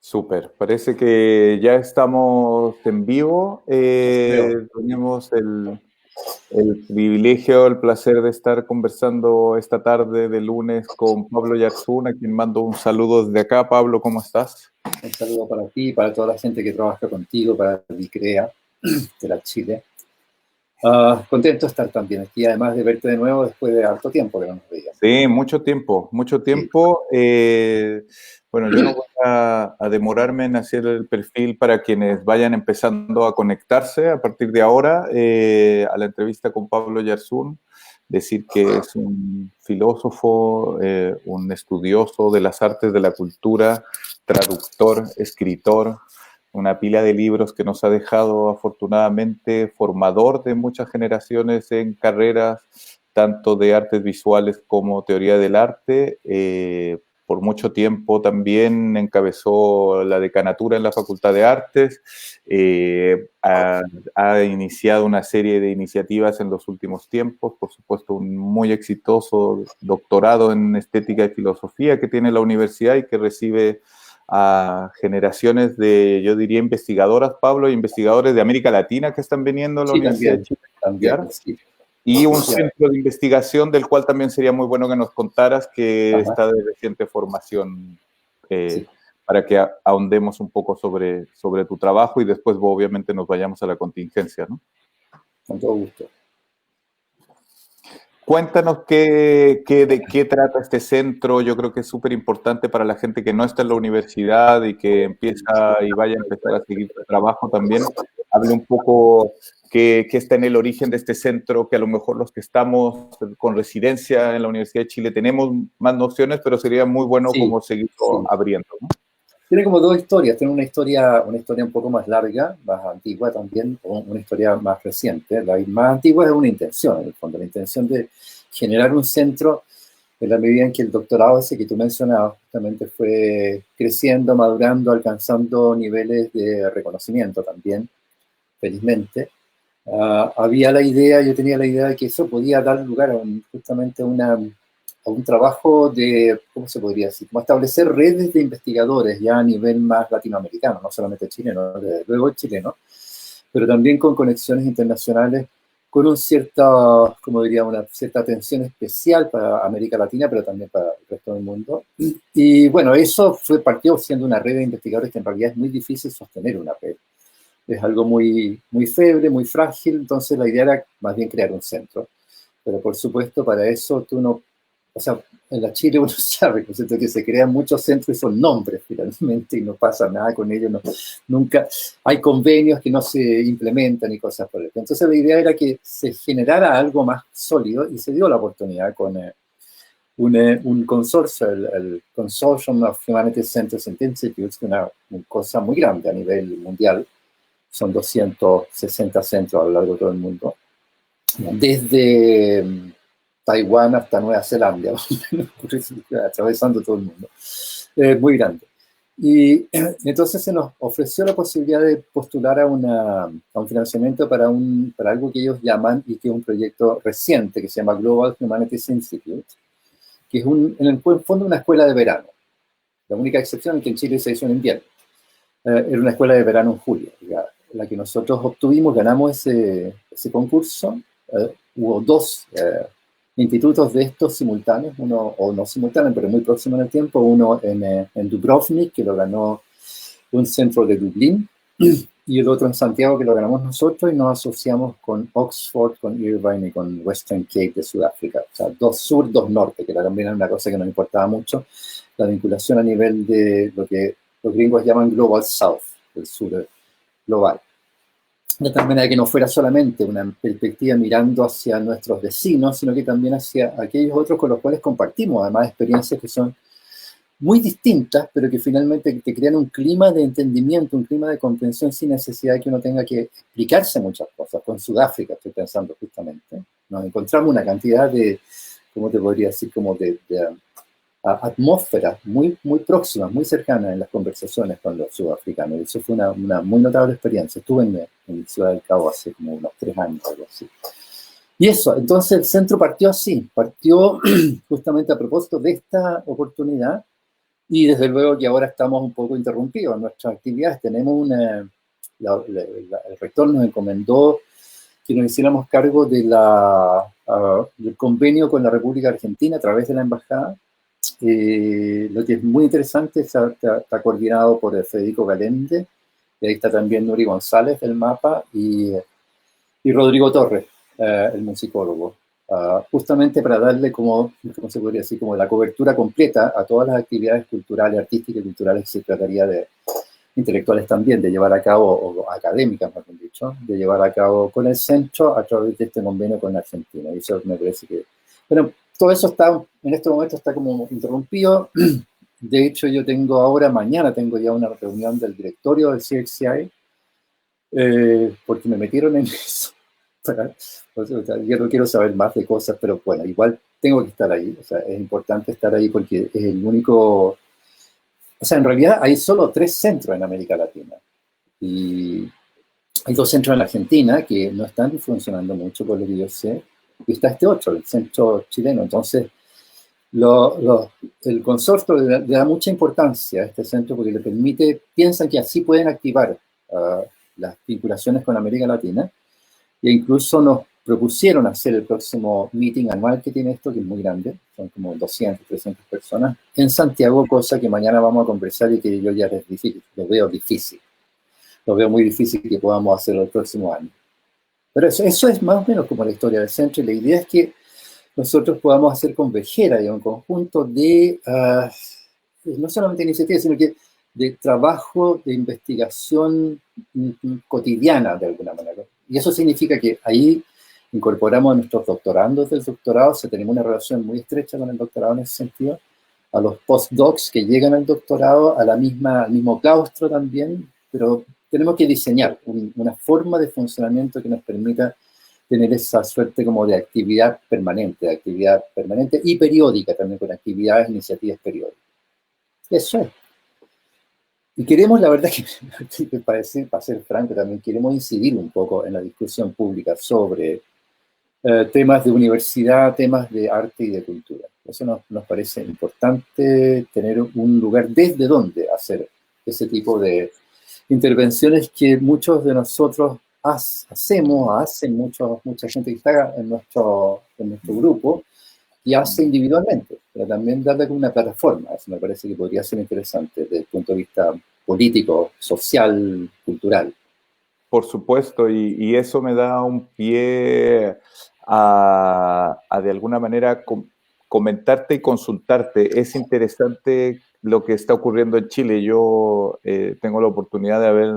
Súper, parece que ya estamos en vivo. Creo. Tenemos el privilegio, el placer de estar conversando esta tarde de lunes con Pablo Yarzún, a quien mando un saludo desde acá. Pablo, ¿cómo estás? Un saludo para ti y para toda la gente que trabaja contigo, para Dicrea, de la Chile. Contento de estar también aquí, además de verte de nuevo después de harto tiempo que no nos veíamos. Sí, mucho tiempo, mucho Sí. tiempo. Bueno, yo no voy a demorarme en hacer el perfil para quienes vayan empezando a conectarse a partir de ahora a la entrevista con Pablo Yarzún. Decir que es un filósofo, un estudioso de las artes de la cultura, traductor, escritor, una pila de libros que nos ha dejado afortunadamente formador de muchas generaciones en carreras tanto de artes visuales como teoría del arte. Por mucho tiempo también encabezó la decanatura en la Facultad de Artes, ha iniciado una serie de iniciativas en los últimos tiempos, por supuesto un muy exitoso doctorado en estética y filosofía que tiene la universidad y que recibe a generaciones de, yo diría, investigadoras, Pablo, e investigadores de América Latina que están viniendo a la Sí, Universidad de también, Chile a también, estudiar, sí. y un Sí, centro de investigación del cual también sería muy bueno que nos contaras que ajá, está de reciente formación, sí, para que ahondemos un poco sobre tu trabajo y después obviamente nos vayamos a la contingencia, ¿no? con todo gusto. Cuéntanos de qué trata este centro. Yo creo que es súper importante para la gente que no está en la universidad y que empieza y vaya a empezar a seguir tu trabajo también. Hable un poco qué está en el origen de este centro, que a lo mejor los que estamos con residencia en la Universidad de Chile tenemos más nociones, pero sería muy bueno Sí, como seguirlo sí. abriendo, ¿no? Tiene como dos historias. Tiene una historia un poco más larga, más antigua también, o una historia más reciente. La más antigua es una intención, en el fondo, la intención de generar un centro en la medida en que el doctorado ese que tú mencionabas justamente fue creciendo, madurando, alcanzando niveles de reconocimiento también, felizmente. Había la idea, yo tenía la idea de que eso podía dar lugar justamente a un trabajo de, ¿cómo se podría decir? Como establecer redes de investigadores ya a nivel más latinoamericano, no solamente chileno, desde luego chileno, pero también con conexiones internacionales, con un cierta, como diría, una cierta atención especial para América Latina, pero también para el resto del mundo. Y bueno, eso partió siendo una red de investigadores que en realidad es muy difícil sostener una red. Es algo muy, muy febre, muy frágil, entonces la idea era más bien crear un centro. Pero por supuesto, para eso tú no, o sea, en la Chile uno sabe, ¿no es cierto?, que se crean muchos centros y son nombres finalmente y no pasa nada con ellos, no, nunca hay convenios que no se implementan y cosas por el estilo. Entonces la idea era que se generara algo más sólido y se dio la oportunidad con un consorcio, el Consortium of Humanities Centers and Institutes, una cosa muy grande a nivel mundial. Son 260 centros a lo largo de todo el mundo, desde Taiwán hasta Nueva Zelanda, atravesando todo el mundo. Muy grande. Y entonces se nos ofreció la posibilidad de postular a un financiamiento para algo que ellos llaman, y que es un proyecto reciente, que se llama Global Humanities Institute, que es en el fondo una escuela de verano. La única excepción es que en Chile se hizo en invierno. Era una escuela de verano en julio, la que nosotros obtuvimos, ganamos ese concurso. Hubo dos institutos de estos simultáneos, uno, o no simultáneos, pero muy próximo en el tiempo, uno en Dubrovnik, que lo ganó un centro de Dublín, y el otro en Santiago, que lo ganamos nosotros, y nos asociamos con Oxford, con Irvine y con Western Cape de Sudáfrica. O sea, dos sur, dos norte, que también era una cosa que nos importaba mucho, la vinculación a nivel de lo que los gringos llaman Global South, el sur global. De tal manera que no fuera solamente una perspectiva mirando hacia nuestros vecinos, sino que también hacia aquellos otros con los cuales compartimos además experiencias que son muy distintas, pero que finalmente te crean un clima de entendimiento, un clima de comprensión sin necesidad de que uno tenga que explicarse muchas cosas. Con Sudáfrica estoy pensando justamente. Nos encontramos una cantidad de, ¿cómo te podría decir? Como de atmósferas muy, muy próximas, muy cercanas en las conversaciones con los sudafricanos. Y eso fue una muy notable experiencia. Estuve en Ciudad del Cabo hace como unos 3 años, algo así. Y eso, entonces el centro partió así, partió justamente a propósito de esta oportunidad, Y desde luego que ahora estamos un poco interrumpidos en nuestras actividades. Tenemos el rector nos encomendó que nos hiciéramos cargo de del convenio con la República Argentina a través de la embajada. Lo que es muy interesante está coordinado por Federico Galende, y ahí está también Nuri González del MAPA y Rodrigo Torres, el musicólogo, justamente para darle como, ¿cómo se podría decir? Como la cobertura completa a todas las actividades culturales, artísticas y culturales que se trataría de intelectuales también, de llevar a cabo, o académicas, más bien dicho, de llevar a cabo con el centro a través de este convenio con Argentina. Y eso me parece que... Bueno, todo eso está, en este momento está como interrumpido. De hecho, yo tengo ahora, mañana tengo ya una reunión del directorio del CXCI, porque me metieron en eso. O sea, yo no quiero saber más de cosas, pero bueno, igual tengo que estar ahí. O sea, es importante estar ahí porque es el único... O sea, en realidad hay solo 3 centros en América Latina. Y hay 2 centros en Argentina que no están funcionando mucho, por lo que yo sé. Y está este otro, el centro chileno. Entonces, el consorcio le da mucha importancia a este centro porque le permite, piensan que así pueden activar las vinculaciones con América Latina. E incluso nos propusieron hacer el próximo meeting anual que tiene esto, que es muy grande, son como 200, 300 personas, en Santiago, cosa que mañana vamos a conversar y que yo ya lo veo difícil. Lo veo muy difícil que podamos hacerlo el próximo año. Pero eso es más o menos como la historia del centro, y la idea es que nosotros podamos hacer converger ahí un conjunto de, no solamente iniciativas, sino que de trabajo, de investigación cotidiana de alguna manera. Y eso significa que ahí incorporamos a nuestros doctorandos del doctorado, o sea, tenemos una relación muy estrecha con el doctorado en ese sentido, a los postdocs que llegan al doctorado, al mismo claustro también, pero tenemos que diseñar una forma de funcionamiento que nos permita tener esa suerte como de actividad permanente y periódica también, con actividades, iniciativas periódicas. Eso es. Y queremos, la verdad, que para ser franco, también queremos incidir un poco en la discusión pública sobre temas de universidad, temas de arte y de cultura. Eso nos parece importante, tener un lugar desde donde hacer ese tipo de intervenciones que muchos de nosotros hacen mucha gente que está en nuestro grupo y hace individualmente, pero también darle como una plataforma. Eso me parece que podría ser interesante desde el punto de vista político, social, cultural. Por supuesto, y eso me da un pie a de alguna manera comentarte y consultarte. Es interesante lo que está ocurriendo en Chile. Yo tengo la oportunidad de haber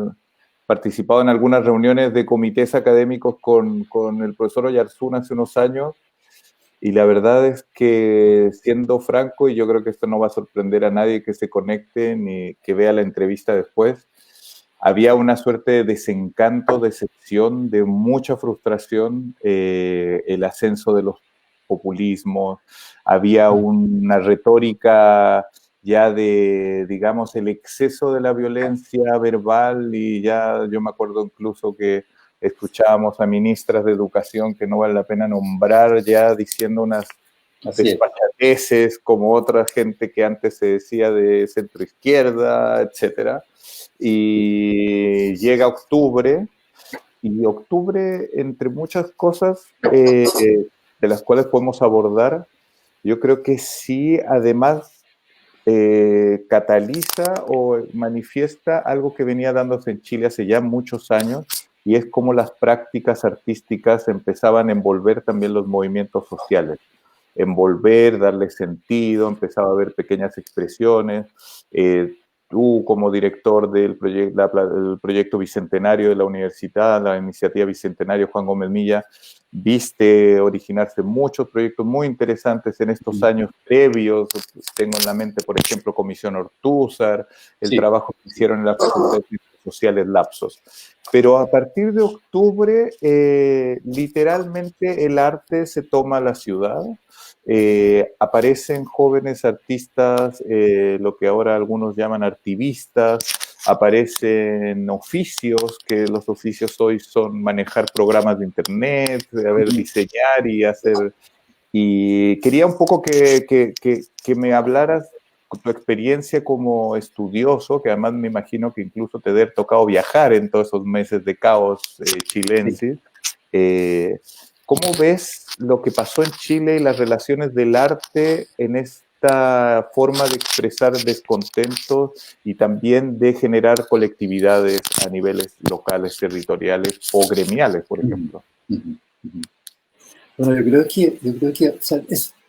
participado en algunas reuniones de comités académicos con el profesor Oyarzún hace unos años, y la verdad es que, siendo franco, y yo creo que esto no va a sorprender a nadie que se conecte ni que vea la entrevista después, había una suerte de desencanto, decepción, de mucha frustración, el ascenso de los populismos, había una retórica ya de, digamos, el exceso de la violencia verbal, y ya yo me acuerdo incluso que escuchábamos a ministras de educación que no vale la pena nombrar, ya diciendo unas despachateces como otra gente que antes se decía de centro izquierda, etcétera. Y llega octubre, y octubre, entre muchas cosas de las cuales podemos abordar, yo creo que sí, además, cataliza o manifiesta algo que venía dándose en Chile hace ya muchos años, y es cómo las prácticas artísticas empezaban a envolver también los movimientos sociales, envolver, darle sentido, empezaba a haber pequeñas expresiones. Tú, como director del proyecto Bicentenario de la Universidad, la iniciativa Bicentenario Juan Gómez Milla, viste originarse muchos proyectos muy interesantes en estos años previos. Tengo en la mente, por ejemplo, Comisión Ortúzar, el trabajo que hicieron en la Facultad de Ciencias Sociales Lapsos. Pero a partir de octubre, literalmente el arte se toma la ciudad. Aparecen jóvenes artistas, lo que ahora algunos llaman artivistas, aparecen oficios, que los oficios hoy son manejar programas de internet, diseñar y hacer. Y quería un poco que me hablaras tu experiencia como estudioso, que además me imagino que incluso te debe haber tocado viajar en todos esos meses de caos chilense, ¿cómo ves lo que pasó en Chile y las relaciones del arte en esta forma de expresar descontento y también de generar colectividades a niveles locales, territoriales o gremiales, por ejemplo? Bueno, yo creo que o sea,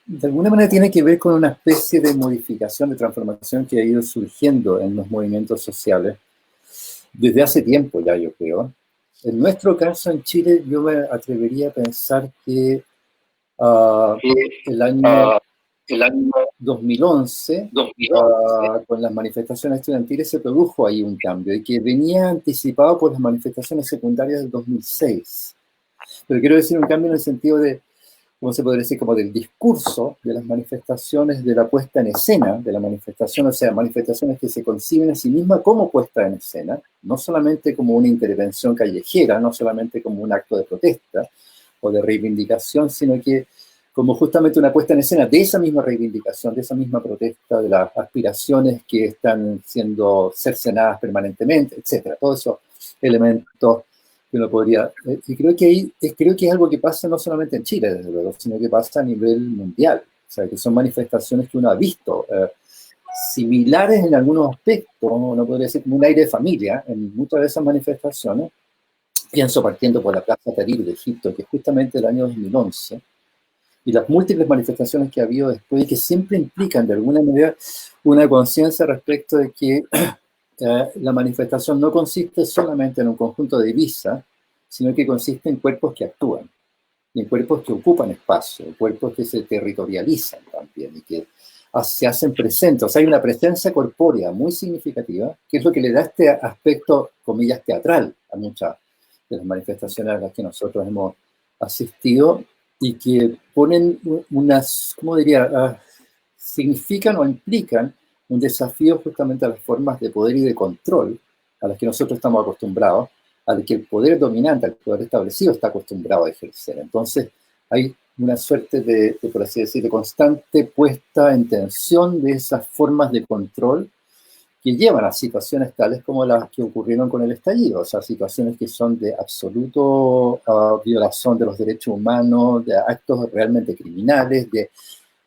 de alguna manera tiene que ver con una especie de modificación, de transformación que ha ido surgiendo en los movimientos sociales desde hace tiempo ya, yo creo. En nuestro caso, en Chile, yo me atrevería a pensar que uh, el año el año 2011, 2011, con las manifestaciones estudiantiles, se produjo ahí un cambio y que venía anticipado por las manifestaciones secundarias del 2006. Pero quiero decir un cambio en el sentido de, ¿cómo se podría decir? Como del discurso de las manifestaciones, de la puesta en escena de la manifestación, o sea, manifestaciones que se conciben a sí mismas como puesta en escena, no solamente como una intervención callejera, no solamente como un acto de protesta o de reivindicación, sino que como justamente una puesta en escena de esa misma reivindicación, de esa misma protesta, de las aspiraciones que están siendo cercenadas permanentemente, etcétera. Todos esos elementos que uno podría... y creo que ahí creo que es algo que pasa no solamente en Chile, desde luego, sino que pasa a nivel mundial. O sea, que son manifestaciones que uno ha visto, similares en algunos aspectos, uno podría decir como un aire de familia en muchas de esas manifestaciones. Pienso partiendo por la Plaza Tahrir de Egipto, que es justamente el año 2011, y las múltiples manifestaciones que ha habido después y que siempre implican de alguna manera una conciencia respecto de que la manifestación no consiste solamente en un conjunto de divisas, sino que consiste en cuerpos que actúan, y en cuerpos que ocupan espacio, cuerpos que se territorializan también y que se hacen presentes. O sea, hay una presencia corpórea muy significativa, que es lo que le da este aspecto, comillas, teatral a muchas de las manifestaciones a las que nosotros hemos asistido, y que ponen unas, ¿cómo diría?, significan o implican un desafío justamente a las formas de poder y de control a las que nosotros estamos acostumbrados, al que el poder dominante, el poder establecido está acostumbrado a ejercer. Entonces hay una suerte de, por así decir, de constante puesta en tensión de esas formas de control que llevan a situaciones tales como las que ocurrieron con el estallido, o sea, situaciones que son de absoluto violación de los derechos humanos, de actos realmente criminales, de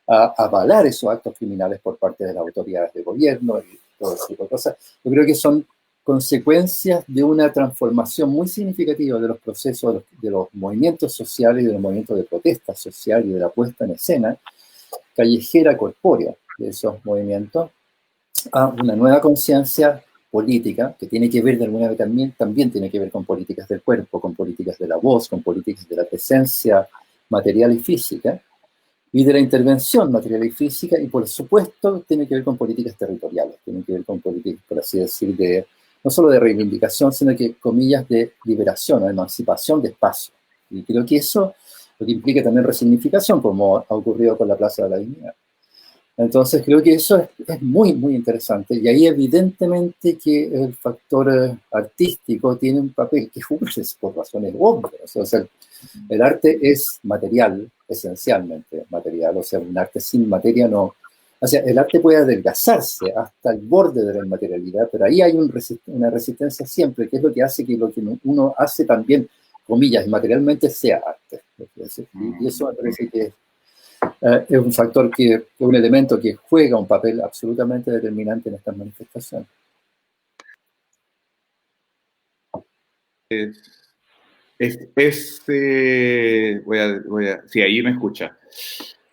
avalar esos actos criminales por parte de las autoridades de gobierno y todo ese tipo de cosas. Yo creo que son consecuencias de una transformación muy significativa de los procesos, de los movimientos sociales y de los movimientos de protesta social y de la puesta en escena callejera corpórea de esos movimientos, a una nueva conciencia política que tiene que ver de alguna manera también tiene que ver con políticas del cuerpo, con políticas de la voz, con políticas de la presencia material y física, y de la intervención material y física, y por supuesto tiene que ver con políticas territoriales, tiene que ver con políticas, por así decir, de, no solo de reivindicación, sino que, comillas, de liberación o emancipación de espacio. Y creo que eso lo que implica también resignificación, como ha ocurrido con la Plaza de la Dignidad. Entonces creo que eso es muy, muy interesante, y ahí evidentemente que el factor artístico tiene un papel que jugar por razones obvias. O sea, el arte es material, esencialmente material, o sea, un arte sin materia no... O sea, el arte puede adelgazarse hasta el borde de la inmaterialidad, pero ahí hay una resistencia siempre, que es lo que hace que lo que uno hace también, comillas, materialmente sea arte. Y eso me parece que es un factor un elemento que juega un papel absolutamente determinante en estas manifestaciones. Sí, ahí me escucha.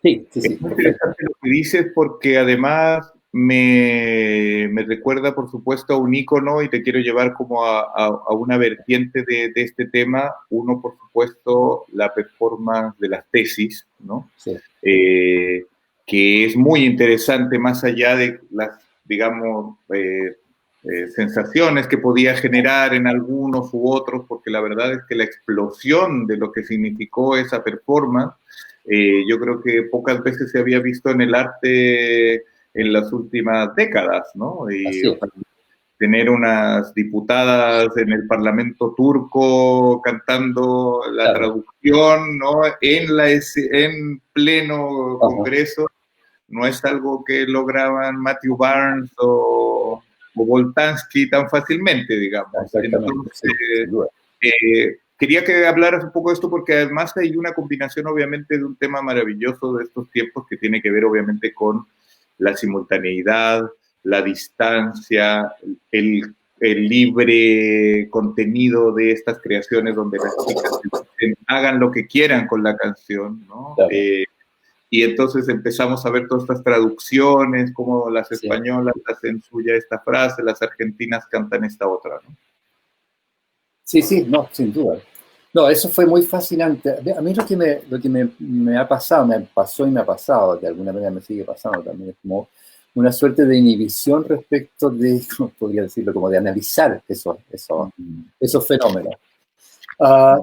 Sí. Es interesante lo que dices porque además me recuerda, por supuesto, a un ícono y te quiero llevar como a una vertiente de este tema. Uno, por supuesto, la performance de las tesis, ¿no? Sí. Que es muy interesante más allá de las, digamos, sensaciones que podía generar en algunos u otros, porque la verdad es que la explosión de lo que significó esa performance, yo creo que pocas veces se había visto en el arte en las últimas décadas, ¿no? Y o sea, tener unas diputadas en el Parlamento turco cantando la traducción, ¿no? En pleno Congreso. no es algo que lograban Matthew Barnes o Boltanski tan fácilmente, digamos. Exactamente, sí, sin duda. Quería que hablaras un poco de esto porque además hay una combinación obviamente de un tema maravilloso de estos tiempos que tiene que ver obviamente con la simultaneidad, la distancia, el libre contenido de estas creaciones donde las chicas hagan lo que quieran con la canción, ¿no? Claro. Y entonces empezamos a ver todas estas traducciones, como las Sí. españolas hacen suya esta frase, las argentinas cantan esta otra, ¿no? Sí, sí, no, sin duda. No, eso fue muy fascinante. A mí lo que me ha pasado, me pasó y me ha pasado, de alguna manera me sigue pasando también, es como una suerte de inhibición respecto de, ¿cómo podría decirlo? Como de analizar esos fenómenos.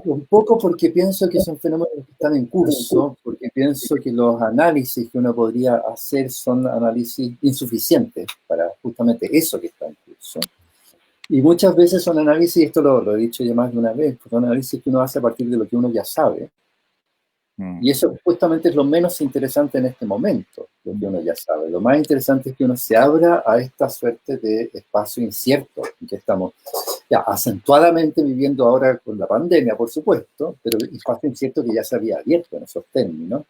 Un poco porque pienso que son fenómenos que están en curso, porque pienso que los análisis que uno podría hacer son análisis insuficientes para justamente eso que está en curso. Y muchas veces son análisis, esto lo he dicho ya más de una vez, son análisis que uno hace a partir de lo que uno ya sabe. Y eso justamente es lo menos interesante en este momento, lo que uno ya sabe. Lo más interesante es que uno se abra a esta suerte de espacio incierto en que estamos ya acentuadamente viviendo ahora con la pandemia, por supuesto, pero el espacio incierto que ya se había abierto en esos términos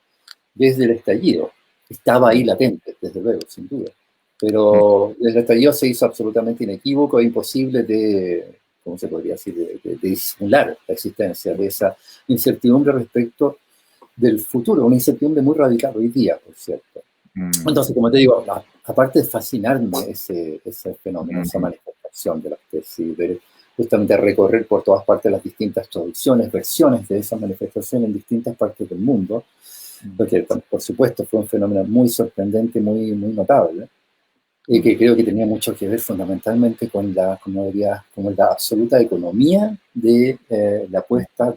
desde el estallido. Estaba ahí latente, desde luego, sin duda. Pero desde el estallido se hizo absolutamente inequívoco e imposible de, ¿cómo se podría decir?, de disimular la existencia de esa incertidumbre respecto del futuro, una incertidumbre muy radical hoy día, por cierto. Entonces, como te digo, aparte de fascinarme ese fenómeno, esa manifestación de las tesis, de justamente recorrer por todas partes las distintas traducciones, versiones de esa manifestación en distintas partes del mundo, porque por supuesto fue un fenómeno muy sorprendente, muy, muy notable, y que creo que tenía mucho que ver fundamentalmente con la absoluta economía de la apuesta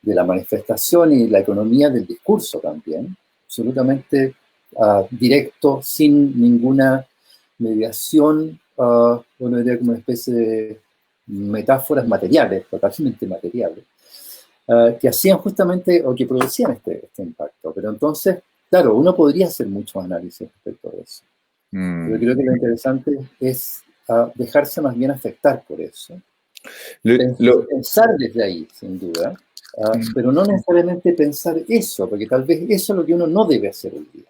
de la manifestación y la economía del discurso también, absolutamente directo, sin ninguna mediación, uno diría como una especie de metáforas materiales, totalmente materiales, que hacían justamente o que producían este impacto. Pero entonces, claro, uno podría hacer muchos análisis respecto a eso. Pero creo que lo interesante es dejarse más bien afectar por eso. Pensar desde ahí, sin duda. Pero no necesariamente pensar eso, porque tal vez eso es lo que uno no debe hacer hoy día.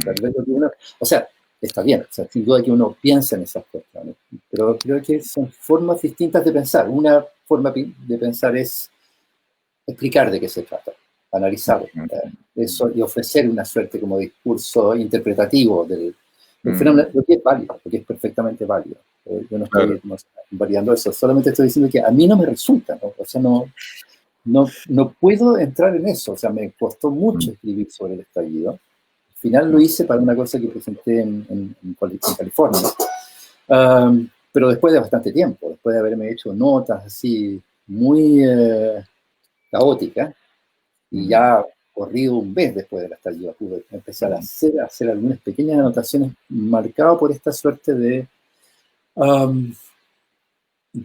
Tal vez lo que uno, o sea, está bien, o sea, sin duda que uno piensa en esas cuestiones, pero creo que son formas distintas de pensar. Una forma de pensar es explicar de qué se trata, analizar eso y ofrecer una suerte como discurso interpretativo del fenómeno, lo que es válido, lo que es perfectamente válido. Yo no estoy variando eso, solamente estoy diciendo que a mí no me resulta, ¿no? O sea, no puedo entrar en eso, o sea, me costó mucho escribir sobre el estallido. Al final lo hice para una cosa que presenté en California, pero después de bastante tiempo, después de haberme hecho notas así muy caóticas, y ya corrido un mes después del estallido pude empezar a hacer algunas pequeñas anotaciones marcadas por esta suerte de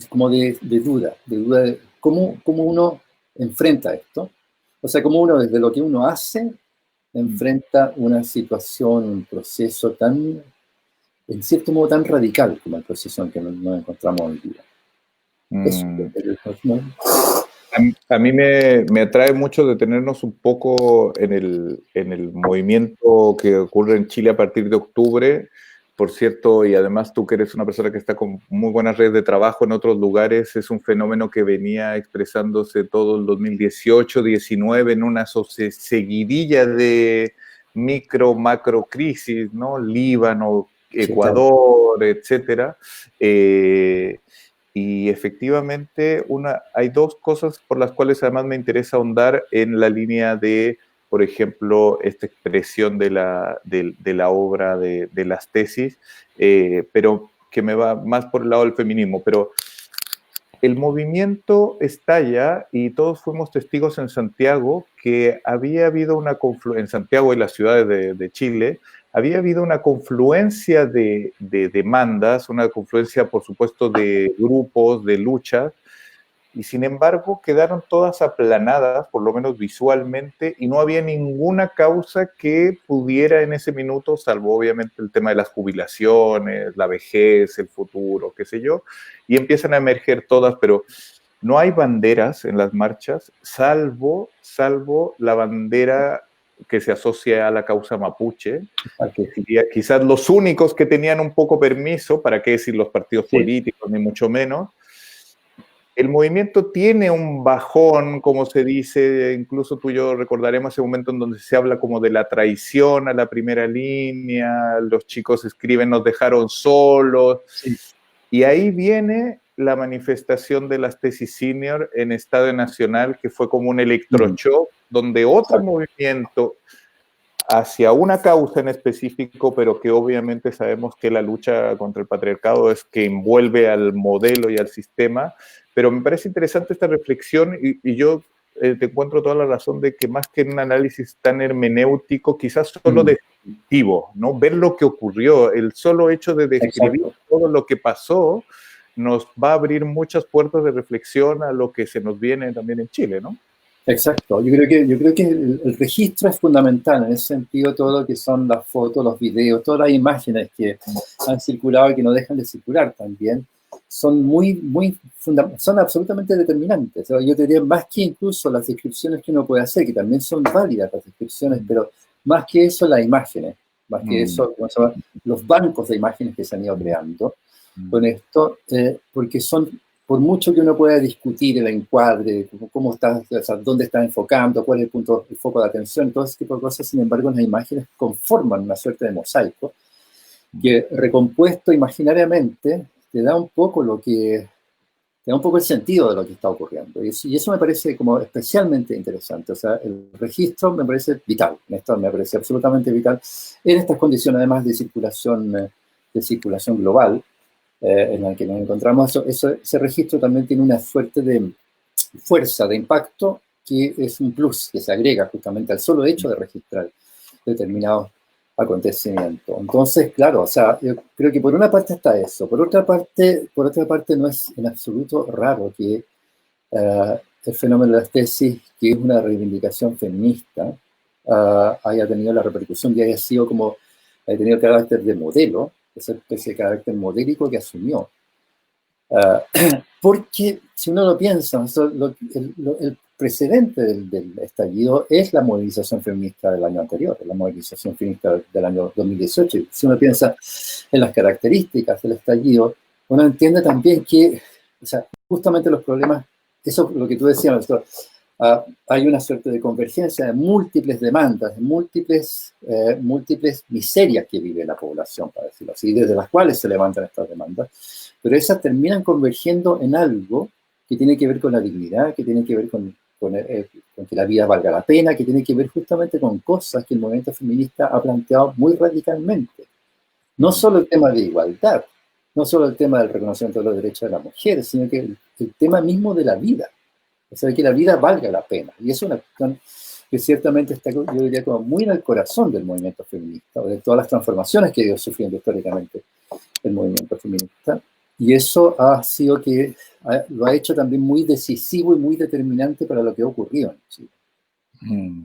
como de duda de cómo uno enfrenta esto, o sea, cómo uno desde lo que uno hace enfrenta una situación, un proceso tan, en cierto modo, tan radical como el proceso en que nos encontramos hoy día. Eso, ¿no? A mí me atrae mucho detenernos un poco en el movimiento que ocurre en Chile a partir de octubre. Por cierto, y además tú que eres una persona que está con muy buenas redes de trabajo en otros lugares, es un fenómeno que venía expresándose todo el 2018, 19 en una seguidilla de micro, macro crisis, ¿no? Líbano, Ecuador, sí, etcétera. Y efectivamente hay dos cosas por las cuales además me interesa ahondar en la línea de, por ejemplo, esta expresión de la obra, de las tesis, pero que me va más por el lado del feminismo. Pero el movimiento estalla y todos fuimos testigos en Santiago que había habido una confluencia, en Santiago y las ciudades de Chile, había habido una confluencia de demandas, una confluencia, por supuesto, de grupos, de luchas, y sin embargo quedaron todas aplanadas, por lo menos visualmente, y no había ninguna causa que pudiera en ese minuto, salvo obviamente el tema de las jubilaciones, la vejez, el futuro, qué sé yo, y empiezan a emerger todas, pero no hay banderas en las marchas, salvo la bandera que se asocia a la causa mapuche, que sería quizás los únicos que tenían un poco permiso, para qué decir los partidos políticos, ni mucho menos. El movimiento tiene un bajón, como se dice, incluso tú y yo recordaremos ese momento en donde se habla como de la traición a la primera línea, los chicos escriben, nos dejaron solos, y ahí viene la manifestación de las tesis senior en Estadio Nacional, que fue como un electroshock, donde otro movimiento hacia una causa en específico, pero que obviamente sabemos que la lucha contra el patriarcado es que envuelve al modelo y al sistema, pero me parece interesante esta reflexión y yo te encuentro toda la razón de que más que un análisis tan hermenéutico, quizás solo descriptivo, ¿no? Ver lo que ocurrió, el solo hecho de describir todo lo que pasó nos va a abrir muchas puertas de reflexión a lo que se nos viene también en Chile, ¿no? Exacto, yo creo que el registro es fundamental, en ese sentido todo lo que son las fotos, los videos, todas las imágenes que han circulado y que no dejan de circular también, son son absolutamente determinantes. O sea, yo te diría más que incluso las descripciones que uno puede hacer, que también son válidas las descripciones, pero más que eso las imágenes, más que eso, ¿cómo se llama? Los bancos de imágenes que se han ido creando con esto, porque son, por mucho que uno pueda discutir el encuadre, cómo está, o sea, dónde está enfocando, cuál es el foco de atención, todo ese tipo de cosas, sin embargo, las imágenes conforman una suerte de mosaico que, recompuesto imaginariamente, te da un poco el sentido de lo que está ocurriendo. Y eso me parece como especialmente interesante. O sea, el registro me parece vital, esto me parece absolutamente vital en estas condiciones, además de circulación global, en la que nos encontramos. Ese registro también tiene una suerte de fuerza, de impacto, que es un plus que se agrega justamente al solo hecho de registrar determinados acontecimientos. Entonces, claro, o sea, yo creo que por una parte está eso, por otra parte no es en absoluto raro que el fenómeno de las tesis, que es una reivindicación feminista, haya tenido la repercusión y haya tenido el carácter de modelo, esa especie de carácter modélico que asumió. Porque si uno lo piensa, el precedente del estallido es la movilización feminista del año anterior, la movilización feminista del año 2018. Y si uno piensa en las características del estallido, uno entiende también que, o sea, justamente los problemas, eso lo que tú decías, hay una suerte de convergencia de múltiples demandas, de múltiples miserias que vive la población, para decirlo así, desde las cuales se levantan estas demandas, pero esas terminan convergiendo en algo que tiene que ver con la dignidad, que tiene que ver con que la vida valga la pena, que tiene que ver justamente con cosas que el movimiento feminista ha planteado muy radicalmente. No solo el tema de igualdad, no solo el tema del reconocimiento de los derechos de las mujeres, sino que el tema mismo de la vida. O sea, que la vida valga la pena. Y es una cuestión que ciertamente está, yo diría, como muy en el corazón del movimiento feminista, o de todas las transformaciones que ha ido sufriendo históricamente el movimiento feminista. Y eso lo ha hecho también muy decisivo y muy determinante para lo que ha ocurrido en Chile.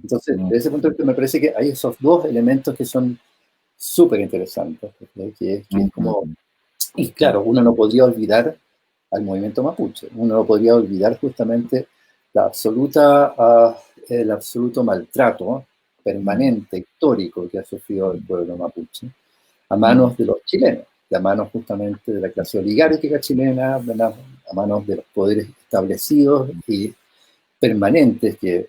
Entonces, desde ese punto de vista, me parece que hay esos dos elementos que son súper interesantes. Y claro, uno no podría olvidar al movimiento mapuche. Uno no podría olvidar justamente el absoluto maltrato permanente, histórico que ha sufrido el pueblo mapuche a manos de los chilenos, a manos justamente de la clase oligárquica chilena, a manos de los poderes establecidos y permanentes que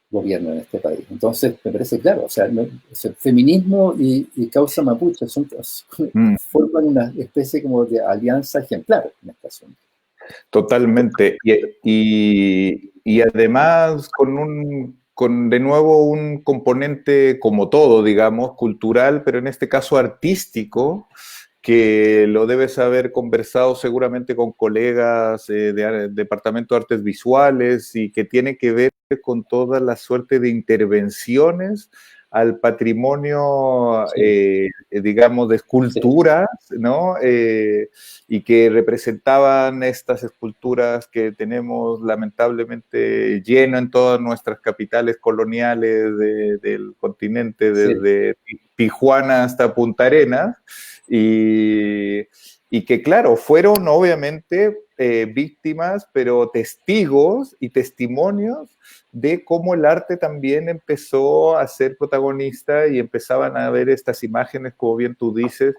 gobiernan en este país. Entonces, me parece claro, o sea, el feminismo y causa mapuche forman una especie como de alianza ejemplar en esta asunto. Totalmente. Y además con de nuevo un componente como todo, digamos, cultural, pero en este caso artístico, que lo debes haber conversado seguramente con colegas del Departamento de Artes Visuales y que tiene que ver con toda la suerte de intervenciones al patrimonio, digamos, de esculturas, ¿no? Y que representaban estas esculturas que tenemos lamentablemente lleno en todas nuestras capitales coloniales del continente, desde Tijuana hasta Punta Arenas, y que, claro, fueron obviamente víctimas, pero testigos y testimonios de cómo el arte también empezó a ser protagonista y empezaban a ver estas imágenes, como bien tú dices,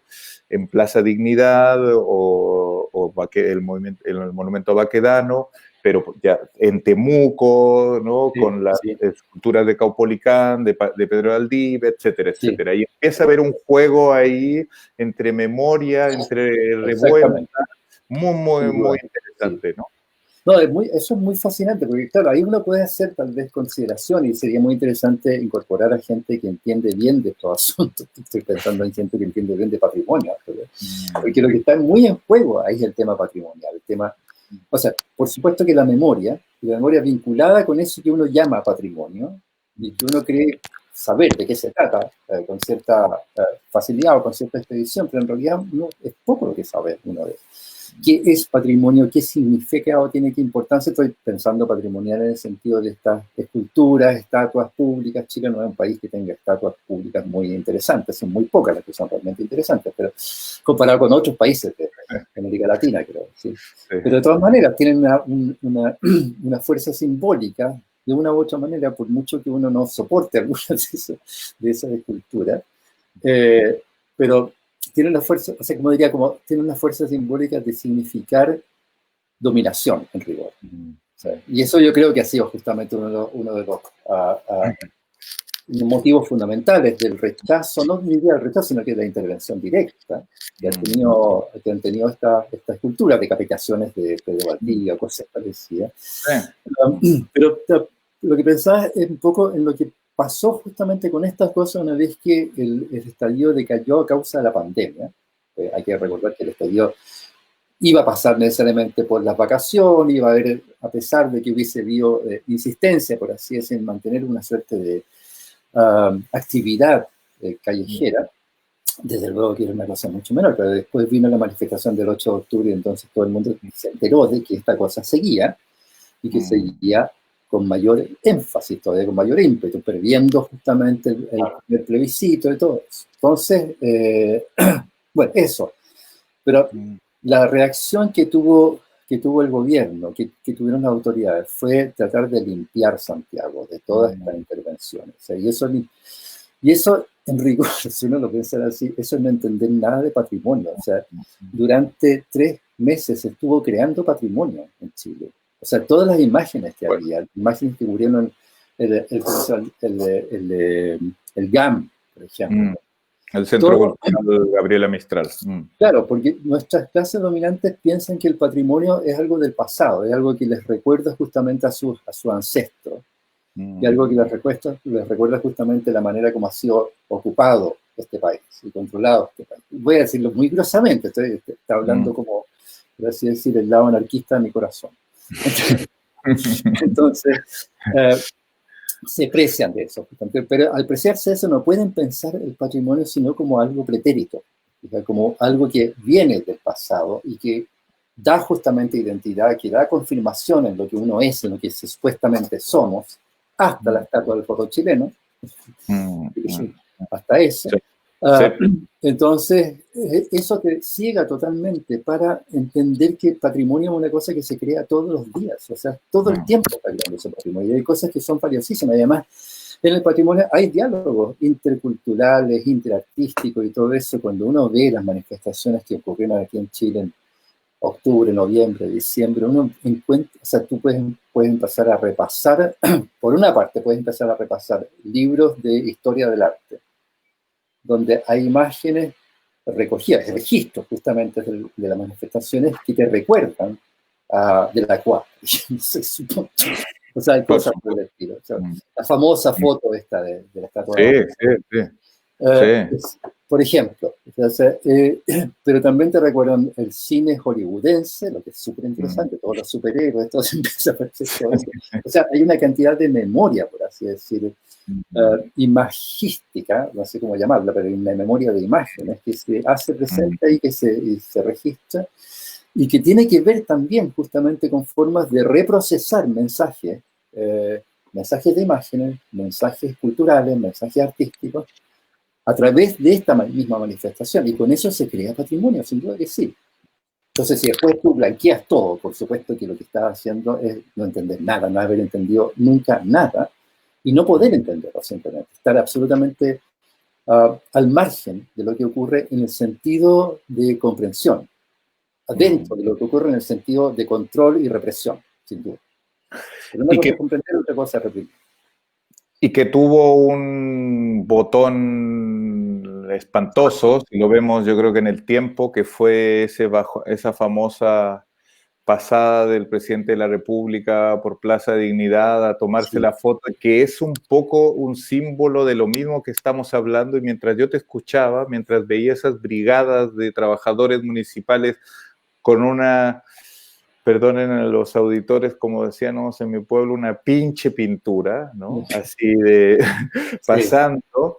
en Plaza Dignidad o el Monumento Baquedano, pero ya en Temuco, ¿no? Sí, con las esculturas de Caupolicán, de Pedro Valdivia, etcétera, etcétera. Y empieza a haber un juego ahí entre memoria, entre revuelta, muy interesante, ¿no? No, eso es muy fascinante, porque claro, ahí uno puede hacer tal vez consideración y sería muy interesante incorporar a gente que entiende bien de estos asuntos. Estoy pensando en gente que entiende bien de patrimonio, porque lo que está muy en juego ahí es el tema patrimonial, el tema, o sea, por supuesto que la memoria vinculada con eso que uno llama patrimonio y que uno cree saber de qué se trata con cierta facilidad o con cierta expedición, pero en realidad es poco lo que sabe uno de eso. ¿Qué es patrimonio? ¿Qué significa o tiene qué importancia? Estoy pensando patrimonial en el sentido de estas esculturas, estatuas públicas. Chile no es un país que tenga estatuas públicas muy interesantes, son muy pocas las que son realmente interesantes, pero comparado con otros países de América Latina, creo. ¿Sí? Pero de todas maneras tienen una fuerza simbólica, de una u otra manera, por mucho que uno no soporte algunas de esas esculturas. Pero tiene una fuerza, o sea, como diría, tiene una fuerza simbólica de significar dominación, en rigor. ¿Sí? Y eso yo creo que ha sido justamente uno de los motivos fundamentales del rechazo, no diría el rechazo, sino que la intervención directa que han tenido esta escultura, decapitaciones de Pedro Valdivia, cosas parecidas. Pero lo que pensaba es un poco en lo que pasó justamente con estas cosas una vez que el estallido decayó a causa de la pandemia. Hay que recordar que el estallido iba a pasar necesariamente por las vacaciones, iba a haber, a pesar de que hubiese habido insistencia, por así decirlo, en mantener una suerte de actividad callejera. Desde luego que era una cosa mucho menor, pero después vino la manifestación del 8 de octubre y entonces todo el mundo se enteró de que esta cosa seguía y que seguía con mayor énfasis, todavía con mayor ímpetu, previendo justamente el plebiscito y todo eso. Entonces, bueno, eso. Pero la reacción que tuvo el gobierno, que tuvieron las autoridades, fue tratar de limpiar Santiago de todas estas intervenciones. O sea, y eso, en rigor, si uno lo piensa así, eso es no entender nada de patrimonio. O sea, durante 3 meses se estuvo creando patrimonio en Chile. O sea, todas las imágenes que había, imágenes que cubrieron el GAM, por ejemplo. El Centro Cultural Gabriela Mistral. Claro, porque nuestras clases dominantes piensan que el patrimonio es algo del pasado, es algo que les recuerda justamente a su ancestro, y algo que les recuerda justamente la manera como ha sido ocupado este país y controlado este país. Voy a decirlo muy grosamente, estoy hablando como, por así decir, el lado anarquista de mi corazón. Entonces, se precian de eso, pero al preciarse eso no pueden pensar el patrimonio sino como algo pretérito, como algo que viene del pasado y que da justamente identidad, que da confirmación en lo que uno es, en lo que supuestamente somos, hasta la estatua del pueblo chileno, hasta eso. Entonces, eso te ciega totalmente para entender que el patrimonio es una cosa que se crea todos los días, o sea, todo el tiempo está creando ese patrimonio, y hay cosas que son valiosísimas. Además, en el patrimonio hay diálogos interculturales, interartísticos y todo eso. Cuando uno ve las manifestaciones que ocurrieron aquí en Chile en octubre, noviembre, diciembre, uno encuentra, o sea, tú puedes empezar a repasar, por una parte, puedes empezar a repasar libros de historia del arte, donde hay imágenes recogidas, registros justamente de las manifestaciones que te recuerdan de la cual, o sea, hay cosas por el estilo. O sea, la famosa foto esta de la estatua. Sí. Sí. Por ejemplo, entonces, pero también te recuerdan el cine hollywoodense, lo que es súper interesante, todos los superhéroes, todo se empieza a aparecer todo eso. O sea, hay una cantidad de memoria, por así decir, imagística, no sé cómo llamarla, pero una memoria de imágenes que se hace presente y se registra, y que tiene que ver también justamente con formas de reprocesar mensajes, mensajes de imágenes, mensajes culturales, mensajes artísticos, a través de esta misma manifestación, y con eso se crea patrimonio, sin duda que sí. Entonces, si después tú blanqueas todo, por supuesto que lo que estás haciendo es no entender nada, no haber entendido nunca nada, y no poder entenderlo simplemente, estar absolutamente al margen de lo que ocurre en el sentido de comprensión, adentro de lo que ocurre en el sentido de control y represión, sin duda. Pero una cosa es comprender, otra cosa es reprimir. Y que tuvo un botón espantoso, si lo vemos yo creo que en el tiempo, que fue esa famosa pasada del presidente de la República por Plaza Dignidad a tomarse la foto, que es un poco un símbolo de lo mismo que estamos hablando. Y mientras yo te escuchaba, mientras veía esas brigadas de trabajadores municipales con una, perdonen a los auditores, como decíamos en mi pueblo, una pinche pintura, ¿no? Así de pasando,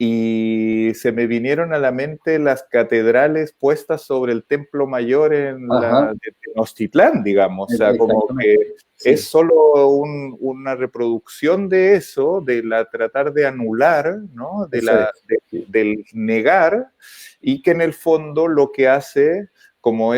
y se me vinieron a la mente las catedrales puestas sobre el Templo Mayor en la de Tenochtitlán, digamos, o sea, como que es solo una reproducción de eso, de la tratar de anular, ¿no? Del negar, y que en el fondo lo que hace, como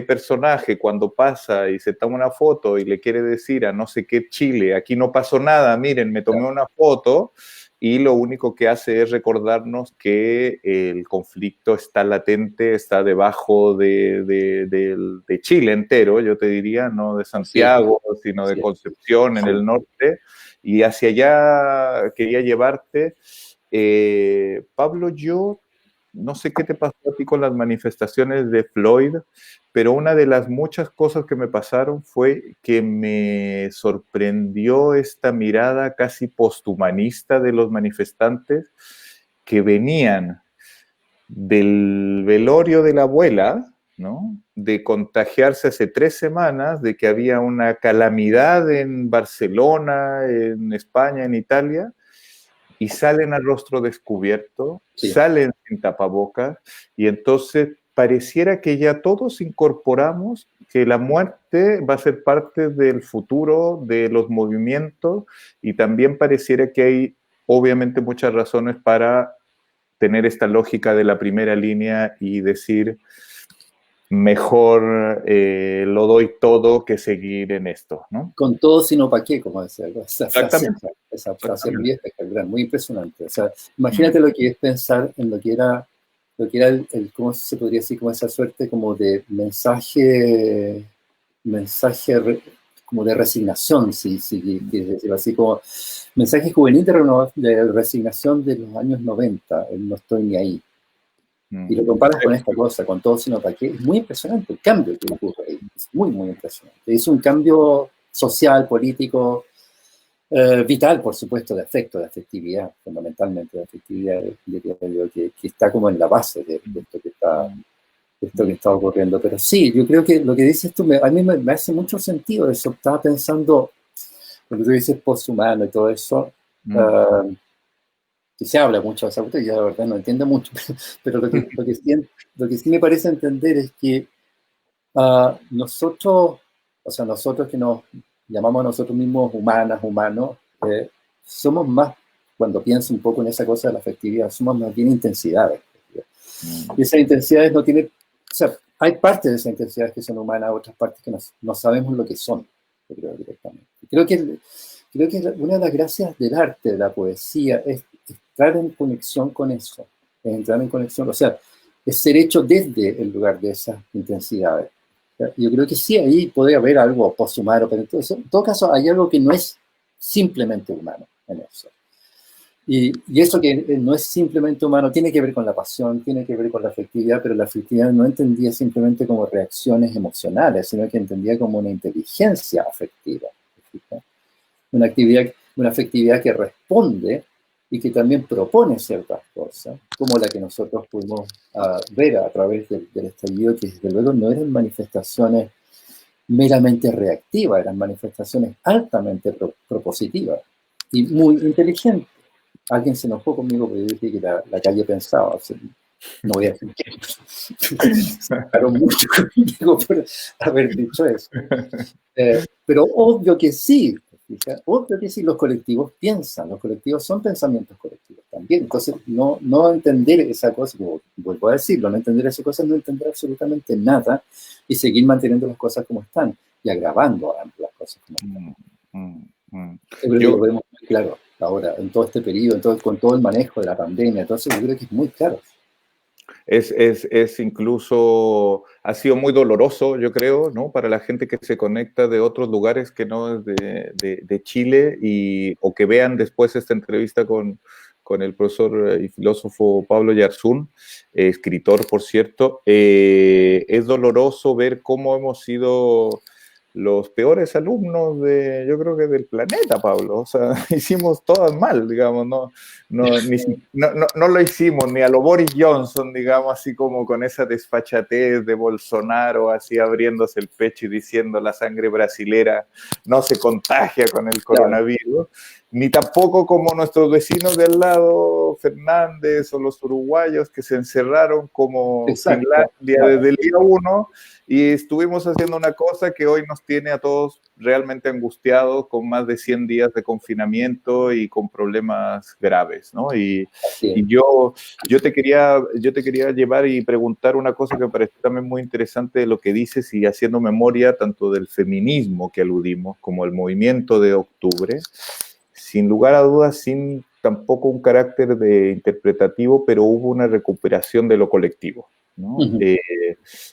personaje cuando pasa y se toma una foto y le quiere decir a no sé qué Chile, aquí no pasó nada, miren, me tomé una foto, y lo único que hace es recordarnos que el conflicto está latente, está debajo de Chile entero, yo te diría, no de Santiago, sino de Concepción en el norte, y hacia allá quería llevarte. Pablo, yo no sé qué te pasó a ti con las manifestaciones de Floyd, pero una de las muchas cosas que me pasaron fue que me sorprendió esta mirada casi posthumanista de los manifestantes que venían del velorio de la abuela, ¿no? De contagiarse hace 3 semanas, de que había una calamidad en Barcelona, en España, en Italia, y salen al rostro descubierto, salen sin tapabocas, y entonces pareciera que ya todos incorporamos que la muerte va a ser parte del futuro de los movimientos, y también pareciera que hay obviamente muchas razones para tener esta lógica de la primera línea y decir, mejor lo doy todo que seguir en esto, ¿no? Con todo, sino para qué, como decía, esa frase muy espectacular, muy impresionante. O sea, imagínate lo que es pensar en lo que era el ¿cómo se podría decir? Como esa suerte como de mensaje como de resignación, si quieres decirlo así, como mensaje juvenil de resignación de los años 90, el no estoy ni ahí. Y lo comparas con esta cosa, con todo sino para qué, es muy impresionante el cambio que ocurre ahí, es muy, muy impresionante. Es un cambio social, político, vital, por supuesto, de afecto, de afectividad, fundamentalmente de afectividad, que está como en la base de esto que está ocurriendo. Pero sí, yo creo que lo que dices tú, a mí me hace mucho sentido eso. Estaba pensando, lo que tú dices posthumano y todo eso, que se habla mucho de esa cuestión, yo la verdad no entiendo mucho, pero lo que sí me parece entender es que nosotros que nos llamamos a nosotros mismos humanos, somos más, cuando pienso un poco en esa cosa de la afectividad, somos más bien intensidades. Y esas intensidades no tienen, o sea, hay partes de esas intensidades que son humanas, otras partes que no sabemos lo que son, yo creo directamente. Creo que una de las gracias del arte, de la poesía, es entrar en conexión con eso, es entrar en conexión, o sea, es ser hecho desde el lugar de esas intensidades. Yo creo que sí, ahí puede haber algo poshumano, pero en todo caso hay algo que no es simplemente humano en eso. Y eso que no es simplemente humano tiene que ver con la pasión, tiene que ver con la afectividad, pero la afectividad no entendía simplemente como reacciones emocionales, sino que entendía como una inteligencia afectiva. Una afectividad que responde y que también propone ciertas cosas, como la que nosotros pudimos ver a través del estallido, que desde luego no eran manifestaciones meramente reactivas, eran manifestaciones altamente propositivas y muy inteligentes. Alguien se enojó conmigo porque dije que la calle pensaba, o sea, no voy a decir que se enojaron mucho conmigo por haber dicho eso. Pero obvio que sí, fija, obvio que sí, los colectivos piensan, los colectivos son pensamientos colectivos también. Entonces, no entender esa cosa, como vuelvo a decirlo, no entender esa cosa es no entender absolutamente nada y seguir manteniendo las cosas como están y agravando las cosas como están. Yo creo que lo vemos muy claro ahora, en todo este periodo, con todo el manejo de la pandemia. Entonces, yo creo que es muy claro. Es incluso, ha sido muy doloroso, yo creo, ¿no? Para la gente que se conecta de otros lugares que no es de Chile o que vean después esta entrevista con el profesor y filósofo Pablo Yarzún, escritor, por cierto. Es doloroso ver cómo hemos sido los peores alumnos yo creo que del planeta, Pablo. O sea, hicimos todas mal, digamos, no lo hicimos ni a lo Boris Johnson, digamos, así como con esa desfachatez de Bolsonaro, así abriéndose el pecho y diciendo la sangre brasilera no se contagia con el coronavirus, ni tampoco como nuestros vecinos de al lado, Fernández o los uruguayos que se encerraron como Finlandia desde el día 1 y estuvimos haciendo una cosa que hoy nos tiene a todos realmente angustiados con más de 100 días de confinamiento y con problemas graves, ¿no? Y yo te quería llevar y preguntar una cosa que me parece también muy interesante de lo que dices y haciendo memoria tanto del feminismo que aludimos como el movimiento de octubre, sin lugar a dudas, sin tampoco un carácter de interpretativo, pero hubo una recuperación de lo colectivo, ¿no?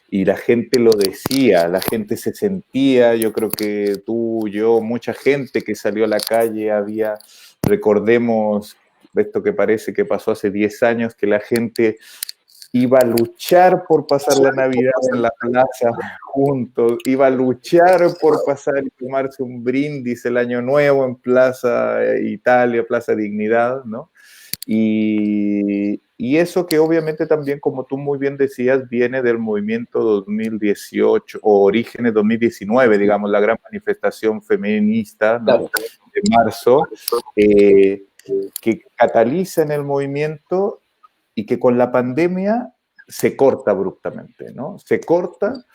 Y la gente lo decía, la gente se sentía, yo creo que tú, yo, mucha gente que salió a la calle, recordemos esto que parece que pasó hace 10 años, que la gente iba a luchar por pasar la Navidad en la plaza juntos, iba a luchar por pasar y tomarse un brindis el Año Nuevo en Plaza Italia, Plaza Dignidad, ¿no? Y eso que obviamente también, como tú muy bien decías, viene del movimiento 2018 o Orígenes 2019, digamos, la gran manifestación feminista, ¿no? De marzo, que cataliza en el movimiento y que con la pandemia se corta abruptamente, ¿no? Se corta,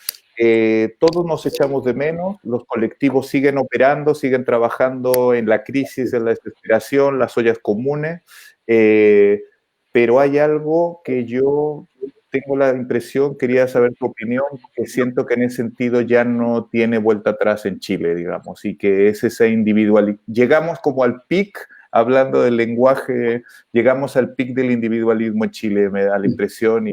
todos nos echamos de menos, los colectivos siguen operando, siguen trabajando en la crisis, en la desesperación, las ollas comunes, pero hay algo que yo tengo la impresión, quería saber tu opinión, que siento que en ese sentido ya no tiene vuelta atrás en Chile, digamos, y que es esa individualidad. Llegamos como al pic, hablando del lenguaje, llegamos al pic del individualismo en Chile, me da la impresión,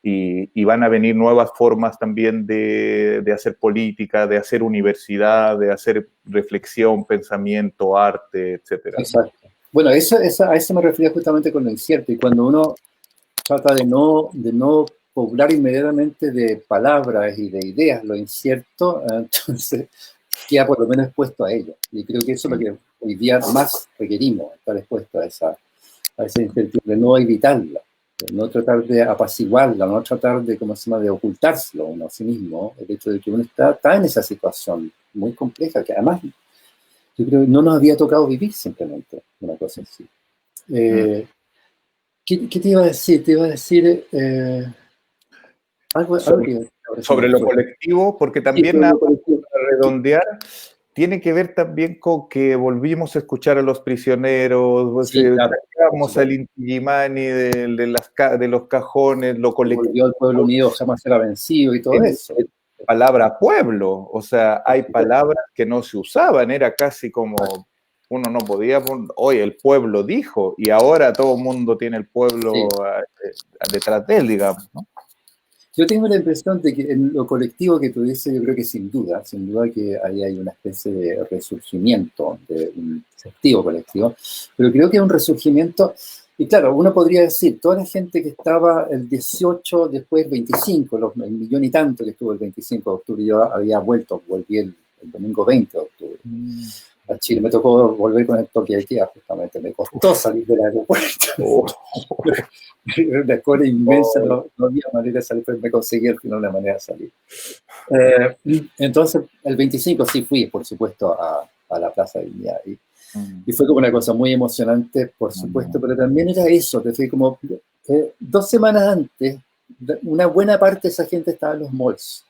y van a venir nuevas formas también de hacer política, de hacer universidad, de hacer reflexión, pensamiento, arte, etc. Exacto. Bueno, a eso me refería justamente con lo incierto, y cuando uno trata de no poblar inmediatamente de palabras y de ideas lo incierto, entonces queda por lo menos expuesto a ello. Y creo que eso es lo que hoy día más requerimos, estar expuesto a esa incertidumbre, no evitarla, no tratar de apaciguarla, no tratar de, de ocultárselo uno a sí mismo, el hecho de que uno está en esa situación muy compleja, que además yo creo que no nos había tocado vivir simplemente una cosa así. ¿Qué te iba a decir? Te iba a decir algo sobre lo colectivo, porque también para redondear, tiene que ver también con que volvimos a escuchar a los prisioneros, sacamos al Inti Illimani de los cajones, lo colectivo. Volvió el pueblo unido, jamás será vencido y todo eso. Palabra pueblo, o sea, hay palabras que no se usaban, era casi como uno no podía, hoy el pueblo dijo, y ahora todo el mundo tiene el pueblo detrás de él, digamos, ¿no? Yo tengo la impresión de que en lo colectivo que tú dices, yo creo que sin duda que ahí hay una especie de resurgimiento de un sentido colectivo, pero creo que es un resurgimiento, y claro, uno podría decir, toda la gente que estaba el 18, después el 25, el millón y tanto que estuvo el 25 de octubre, yo había volví el domingo 20 de octubre. a Chile. Me tocó volver con el toque de queda, justamente. Me costó salir del aeropuerto. Oh. Era una cola inmensa, no había manera de salir, pero me conseguí al final una manera de salir. Entonces, el 25 sí fui, por supuesto, a la Plaza de Dignidad. Y fue como una cosa muy emocionante, por supuesto, pero también era eso, que fue como 2 semanas antes, una buena parte de esa gente estaba en los malls.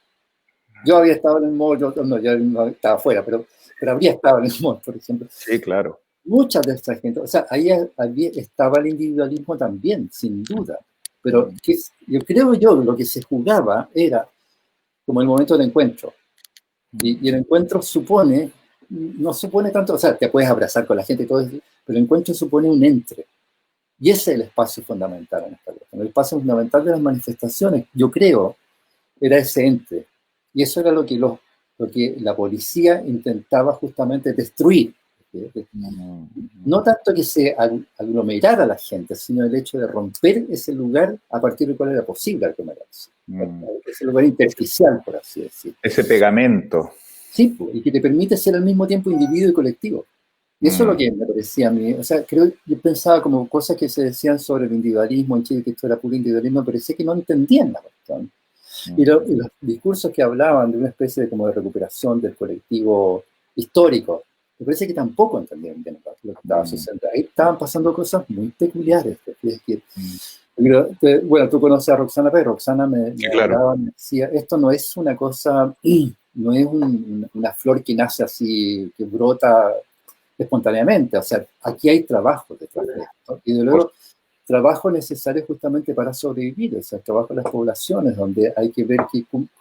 Yo había estado en el mall, yo no estaba afuera, pero habría estado en el mall, por ejemplo. Sí, claro. Mucha de esa gente, o sea, ahí estaba el individualismo también, sin duda. Pero yo creo lo que se jugaba era como el momento del encuentro. Y el encuentro no supone tanto, o sea, te puedes abrazar con la gente y todo eso, pero el encuentro supone un entre. Y ese es el espacio fundamental en esta cuestión. El espacio fundamental de las manifestaciones, yo creo, era ese entre. Y eso era lo que la policía intentaba justamente destruir. No tanto que se aglomerara la gente, sino el hecho de romper ese lugar a partir del cual era posible aglomerarse. Ese lugar intersticial, por así decirlo. Ese pegamento. Sí, y que te permite ser al mismo tiempo individuo y colectivo. Y eso es lo que me parecía a mí. O sea, yo pensaba como cosas que se decían sobre el individualismo en Chile, que esto era puro individualismo, me parecía que no entendían la cuestión. Y los discursos que hablaban de una especie de como de recuperación del colectivo histórico, me parece que tampoco entendían bien lo que estaba sucediendo. Ahí estaban pasando cosas muy peculiares. Bueno, tú conoces a Roxana Pérez. Roxana me hablaba, me decía, esto no es una cosa, no es una flor que nace así, que brota espontáneamente. O sea, aquí hay trabajo detrás de esto. Y de luego, trabajo necesario justamente para sobrevivir, o sea, el trabajo en las poblaciones, donde hay que ver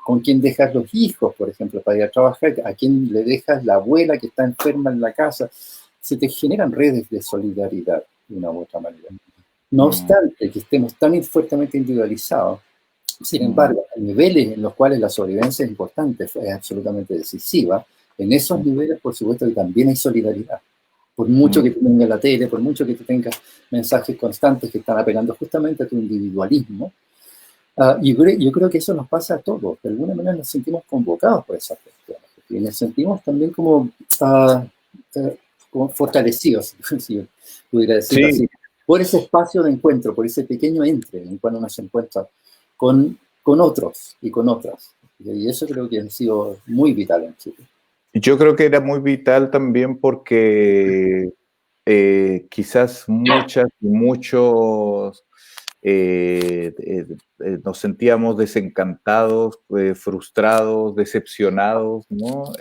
con quién dejas los hijos, por ejemplo, para ir a trabajar, a quién le dejas la abuela que está enferma en la casa. Se te generan redes de solidaridad de una u otra manera. No obstante que estemos tan fuertemente individualizados, sin embargo, a niveles en los cuales la sobrevivencia es importante, es absolutamente decisiva, en esos niveles, por supuesto, que también hay solidaridad. Por mucho que tú tengas la tele, por mucho que tú tengas mensajes constantes que están apelando justamente a tu individualismo, yo creo que eso nos pasa a todos. De alguna manera nos sentimos convocados por esas cuestiones. Y nos sentimos también como fortalecidos, si pudiera decirlo así, por ese espacio de encuentro, por ese pequeño entre en cuando uno se encuentra con otros y con otras. Y eso creo que ha sido muy vital en Chile. Yo creo que era muy vital también porque quizás muchos nos sentíamos desencantados, frustrados, decepcionados, ¿no?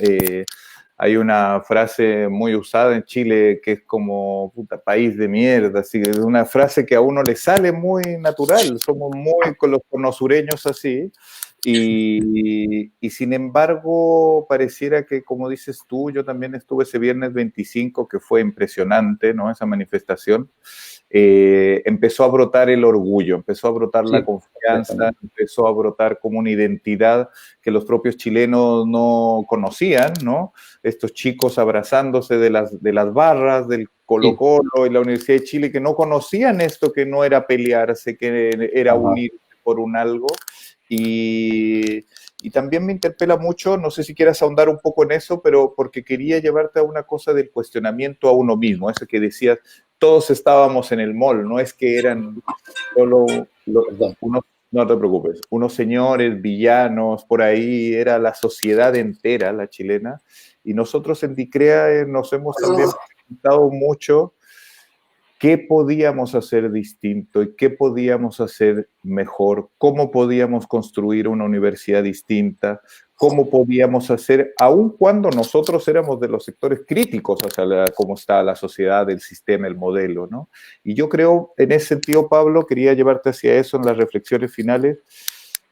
Hay una frase muy usada en Chile que es como, puta, país de mierda, así, es una frase que a uno le sale muy natural, somos muy con los sureños así, y sin embargo pareciera que, como dices tú, yo también estuve ese viernes 25, que fue impresionante, ¿no? Esa manifestación. Empezó a brotar el orgullo, empezó a brotar la confianza, empezó a brotar como una identidad que los propios chilenos no conocían, ¿no? Estos chicos abrazándose de las barras del Colo-Colo y la Universidad de Chile, que no conocían esto, que no era pelearse, que era unirse por un algo. Y también me interpela mucho, no sé si quieras ahondar un poco en eso, pero porque quería llevarte a una cosa del cuestionamiento a uno mismo, eso que decías, todos estábamos en el mall, no es que eran solo unos, no te preocupes, unos señores villanos por ahí, era la sociedad entera, la chilena, y nosotros en DICREA nos hemos también preguntado mucho qué podíamos hacer distinto y qué podíamos hacer mejor, cómo podíamos construir una universidad distinta, cómo podíamos hacer, aun cuando nosotros éramos de los sectores críticos hacia cómo está la sociedad, el sistema, el modelo, ¿no? Y yo creo, en ese sentido, Pablo, quería llevarte hacia eso en las reflexiones finales.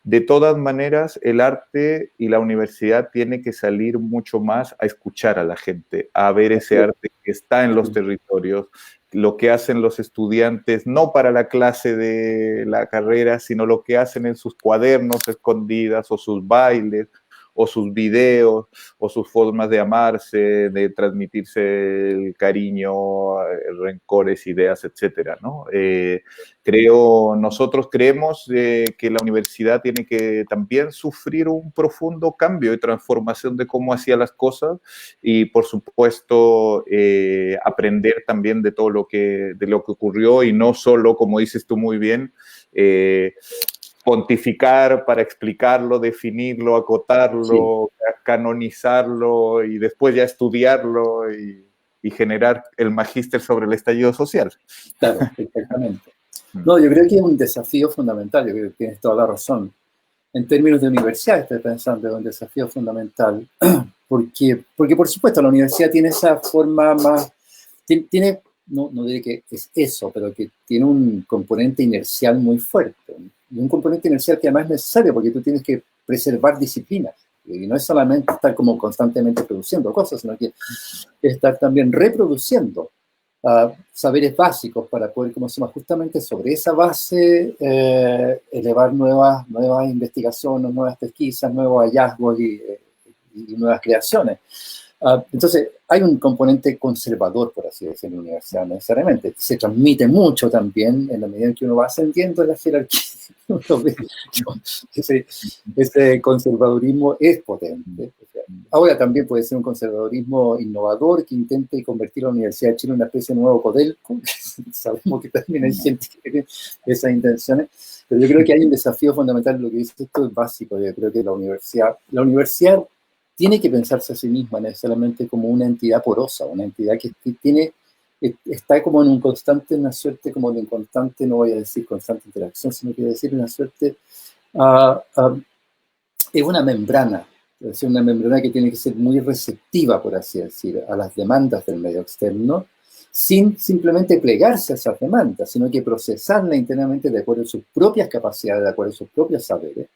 De todas maneras, el arte y la universidad tiene que salir mucho más a escuchar a la gente, a ver ese arte que está en los territorios, lo que hacen los estudiantes, no para la clase de la carrera, sino lo que hacen en sus cuadernos escondidas o sus bailes o sus videos, o sus formas de amarse, de transmitirse el cariño, rencores, ideas, etcétera, ¿no? Nosotros creemos que la universidad tiene que también sufrir un profundo cambio y transformación de cómo hacía las cosas y, por supuesto, aprender también de todo de lo que ocurrió y no solo, como dices tú muy bien, pontificar para explicarlo, definirlo, acotarlo, sí, canonizarlo y después ya estudiarlo y generar el magíster sobre el estallido social. Claro, exactamente. No, yo creo que es un desafío fundamental, yo creo que tienes toda la razón. En términos de universidad, estoy pensando, es un desafío fundamental, porque por supuesto la universidad tiene esa forma más, tiene, no diré que es eso, pero que tiene un componente inercial muy fuerte, y un componente inercial que además es necesario porque tú tienes que preservar disciplinas, y no es solamente estar como constantemente produciendo cosas, sino que estar también reproduciendo saberes básicos para poder, como se llama, justamente sobre esa base elevar nuevas investigaciones, nuevas pesquisas, nuevos hallazgos y nuevas creaciones. Entonces, hay un componente conservador, por así decirlo, en la universidad necesariamente. Se transmite mucho también en la medida en que uno va ascendiendo en la jerarquía. Ese conservadurismo es potente. Ahora también puede ser un conservadurismo innovador que intente convertir a la Universidad de Chile en una especie de nuevo Codelco. Sabemos que también hay gente que tiene esas intenciones, pero yo creo que hay un desafío fundamental. Lo que dice esto es básico. Yo creo que la universidad tiene que pensarse a sí misma necesariamente como una entidad porosa, una entidad que está como en una suerte como de constante, no voy a decir constante interacción, sino que decir una suerte, es una membrana, es decir, una membrana que tiene que ser muy receptiva, por así decir, a las demandas del medio externo, sin simplemente plegarse a esas demandas, sino que procesarla internamente de acuerdo a sus propias capacidades, de acuerdo a sus propios saberes.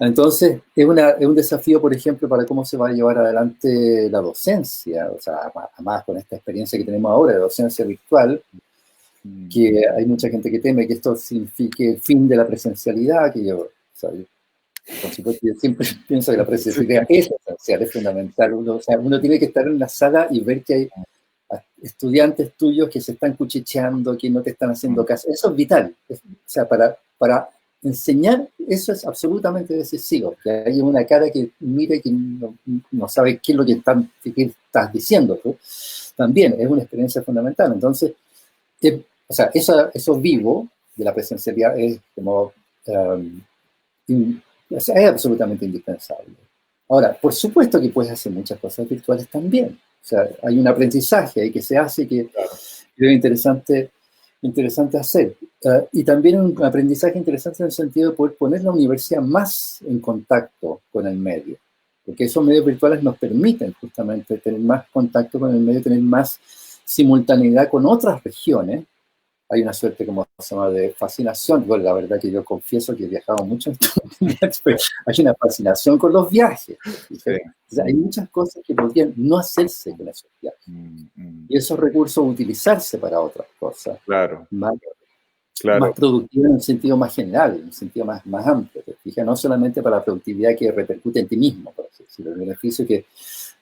Entonces, es un desafío, por ejemplo, para cómo se va a llevar adelante la docencia, o sea, además con esta experiencia que tenemos ahora de docencia virtual, que hay mucha gente que teme que esto signifique el fin de la presencialidad, que yo por supuesto, yo siempre pienso que la presencialidad es esencial, es fundamental. Uno tiene que estar en la sala y ver que hay estudiantes tuyos que se están cuchicheando, que no te están haciendo caso. Eso es vital. O sea, para enseñar, eso es absolutamente decisivo. Que hay una cara que mire que no sabe qué es lo que estás diciendo tú. También es una experiencia fundamental. Entonces, eso vivo de la presencialidad es como... es absolutamente indispensable. Ahora, por supuesto que puedes hacer muchas cosas virtuales también. O sea, hay un aprendizaje ahí que se hace que es interesante hacer. Y también un aprendizaje interesante en el sentido de poder poner la universidad más en contacto con el medio. Porque esos medios virtuales nos permiten justamente tener más contacto con el medio, tener más simultaneidad con otras regiones. Hay una suerte, como se llama, de fascinación. Bueno, la verdad que yo confieso que he viajado mucho, pero hay una fascinación con los viajes. Sí. O sea, hay muchas cosas que podrían no hacerse con esos viajes. Y esos recursos utilizarse para otras cosas. Claro. Más productivas en un sentido más general, en un sentido más amplio. Fija, no solamente para la productividad que repercute en ti mismo, por así decirlo, el beneficio que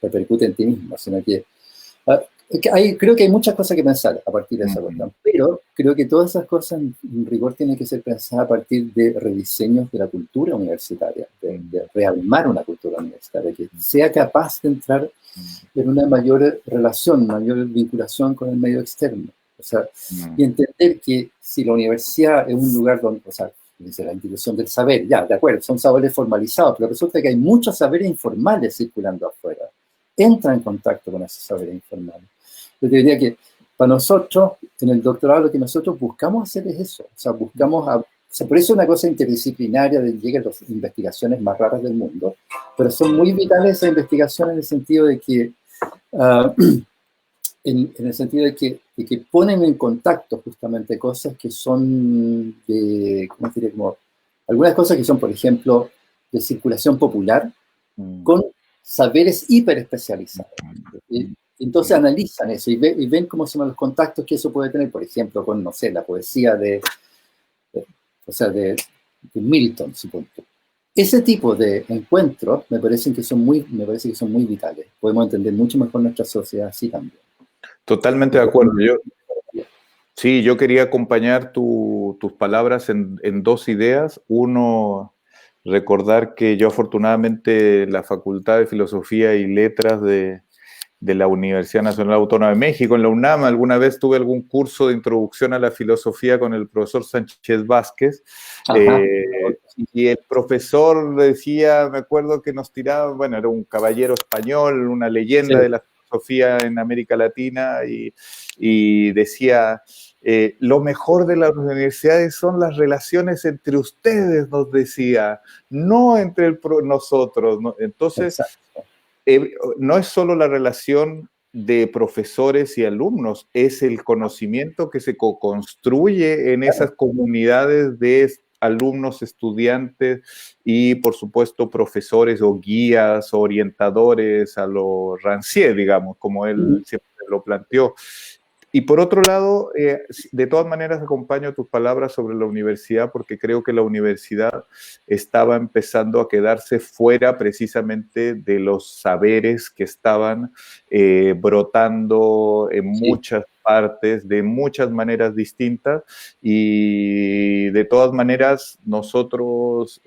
repercute en ti mismo, sino que... creo que hay muchas cosas que pensar a partir de esa cuestión, pero creo que todas esas cosas en rigor tienen que ser pensadas a partir de rediseños de la cultura universitaria, de rearmar una cultura universitaria que sea capaz de entrar en una mayor relación, mayor vinculación con el medio externo. O sea, y entender que si la universidad es un lugar donde, o sea, dice la institución del saber, ya, de acuerdo, son saberes formalizados, pero resulta que hay muchos saberes informales circulando afuera. Entra en contacto con esos saberes informales. Yo te diría que para nosotros, en el doctorado, lo que nosotros buscamos hacer es eso. O sea, por eso es una cosa interdisciplinaria de llegar a las investigaciones más raras del mundo, pero son muy vitales esas investigaciones en el sentido de que, en el sentido de que ponen en contacto justamente cosas que son de, ¿cómo diría? Como algunas cosas que son, por ejemplo, de circulación popular, con saberes hiperespecializados. Entonces analizan eso y ven cómo son los contactos que eso puede tener, por ejemplo, con, no sé, la poesía de Milton, supongo. ese tipo de encuentros me parece que son muy vitales. Podemos entender mucho mejor nuestra sociedad así también. Totalmente de acuerdo. Sí, yo quería acompañar tus palabras en dos ideas. Uno, recordar que yo afortunadamente la Facultad de Filosofía y Letras de la Universidad Nacional Autónoma de México, en la UNAM, alguna vez tuve algún curso de introducción a la filosofía con el profesor Sánchez Vázquez, y el profesor decía, me acuerdo que nos tiraba, bueno, era un caballero español, una leyenda de la filosofía en América Latina, y decía, lo mejor de las universidades son las relaciones entre ustedes, nos decía, no entre nosotros, ¿no? Entonces, no es solo la relación de profesores y alumnos, es el conocimiento que se construye en esas comunidades de alumnos, estudiantes y, por supuesto, profesores o guías, orientadores a lo Rancière, digamos, como él siempre lo planteó. Y por otro lado, de todas maneras acompaño tus palabras sobre la universidad porque creo que la universidad estaba empezando a quedarse fuera precisamente de los saberes que estaban brotando en muchas partes, de muchas maneras distintas, y de todas maneras nosotros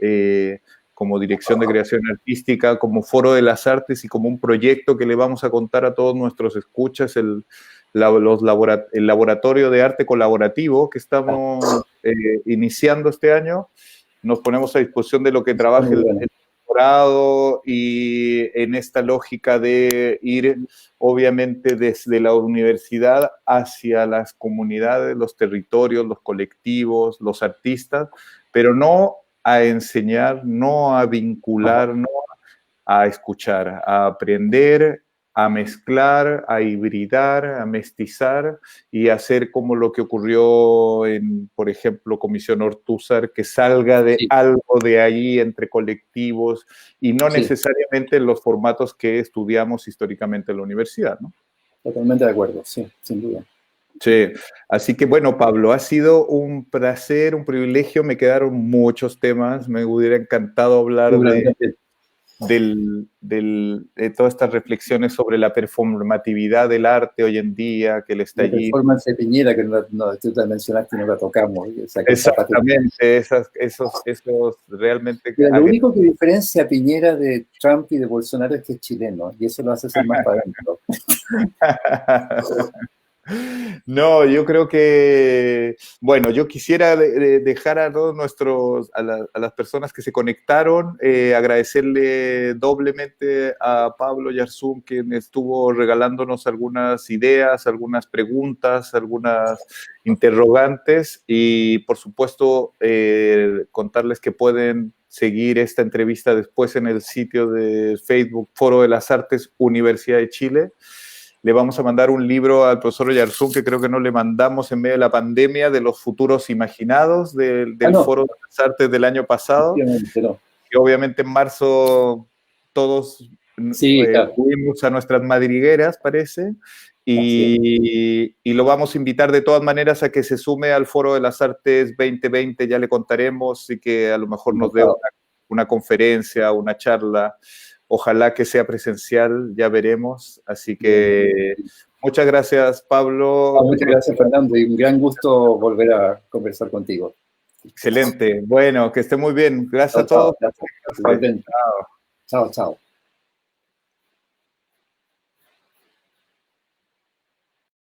como Dirección de Creación Artística, como Foro de las Artes y como un proyecto que le vamos a contar a todos nuestros escuchas, el laboratorio de arte colaborativo que estamos iniciando este año. Nos ponemos a disposición de lo que trabaje el doctorado y en esta lógica de ir, obviamente, desde la universidad hacia las comunidades, los territorios, los colectivos, los artistas, pero no a enseñar, no a vincular, no a escuchar, a aprender, a mezclar, a hibridar, a mestizar y hacer como lo que ocurrió en, por ejemplo, Comisión Ortúzar, que salga de algo de ahí entre colectivos y no necesariamente en los formatos que estudiamos históricamente en la universidad, ¿no? Totalmente de acuerdo, sí, sin duda. Sí, así que bueno, Pablo, ha sido un placer, un privilegio, me quedaron muchos temas, me hubiera encantado hablar de todas estas reflexiones sobre la performatividad del arte hoy en día, que el estallido. La performance de Piñera, que tú te mencionaste y no la tocamos. Exactamente, esos realmente... Mira, lo único que diferencia a Piñera de Trump y de Bolsonaro es que es chileno, y eso lo hace ser más para adentro. No, yo creo que, bueno, yo quisiera dejar a todos a las personas que se conectaron, agradecerle doblemente a Pablo Yarzún, quien estuvo regalándonos algunas ideas, algunas preguntas, algunas interrogantes, y por supuesto contarles que pueden seguir esta entrevista después en el sitio de Facebook Foro de las Artes Universidad de Chile. Le vamos a mandar un libro al profesor Yarzún, que creo que no le mandamos en medio de la pandemia, de los futuros imaginados del Foro de las Artes del año pasado. Que obviamente en marzo todos fuimos a nuestras madrigueras, parece, y lo vamos a invitar de todas maneras a que se sume al Foro de las Artes 2020, ya le contaremos, y que a lo mejor nos dé una conferencia, una charla. Ojalá que sea presencial, ya veremos. Así que muchas gracias, Pablo. Muchas gracias, Fernando, y un gran gusto volver a conversar contigo. Excelente. Bueno, que esté muy bien. Gracias a todos. Chao. Chao.